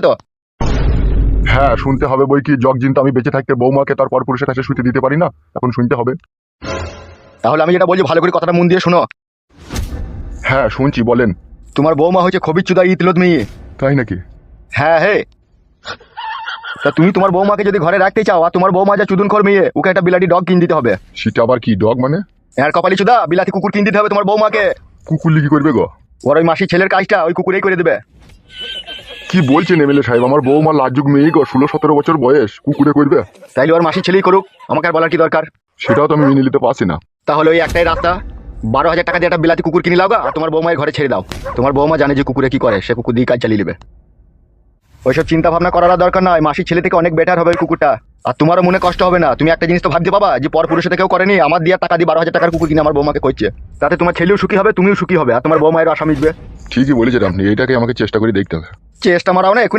তো? হ্যাঁ শুনতে হবে বই কি, জগজিন তো আমি বেঁচে থাকতে বৌমাকে তার পরপুরুষের কাছে শুতে দিতে পারি না, এখন শুনতে হবে। তাহলে আমি যেটা বলছি ভালো করে কথাটা মন দিয়ে শোনো। হ্যাঁ শুনছি, বলেন। তোমার বৌমা হচ্ছে খবিচুদা ইতলত মেয়ে। তাই নাকি? হ্যাঁ হে। তা তুমি তোমার বৌমাকে যদি ঘরে রাখতে চাও, আর তোমার বৌমা যা চুদুন খোর মেয়ে, ওকে একটা বিলাটি ডগ কিনে দিতে হবে। সেটা আবার কি ডগ মানে? আর কপালি চুদা, বিলাতি কুকুর কিনে দিতে হবে তোমার বৌমাকে। কুকুরলি কি করবে গো? ওর ওই মাসি ছেলের কাজটা ওই কুকুরেই করে দেবে। কি বলছেন এমএলএ সাহেব, আমার বৌমা লাজুক মেয়ে গো, 16-17 বছর বয়স, কুকুরে করবে? তাইলে ওর মাসি ছেলেই করুক, আমাকে আর বলার কি দরকার? সেটাও তো আমি মেনে নিতে পারছি না। তাহলে ওই একটাই রাস্তা, 12,000 টাকা দিয়ে একটা বিলাতি কুকুর কিনে লাও গা, আর তোমার বৌমায়ের ঘরে ছেড়ে দাও। তোমার বৌমা জানে যে কুকুরে কি করে, সে কুকুর দিয়ে কাজ চালিয়ে নেবে। ওইসব চিন্তা ভাবনা করার দরকার নয়, মাসির ছেলে থেকে অনেক বেটার হবে ওই কুকুরটা। আর তোমারও মনে কষ্ট হবে না, তুমি একটা জিনিস তো ভাবতে পাবা যে পর পুরুষে কেউ করেনি, আমার দিয়ে টাকা দিয়ে 12,000 টাকার কুকুর কিনে আমার বৌমাকে করছে। তাতে তোমার ছেলেও সুখী হবে, তুমিও সুখী হবে, আর তোমার বৌমায়ের আশা মিটবে। ঠিকই বলেছেন আপনি, এইটাকে আমাকে চেষ্টা করে দেখতে হবে। চেষ্টা মারাও না, এখনই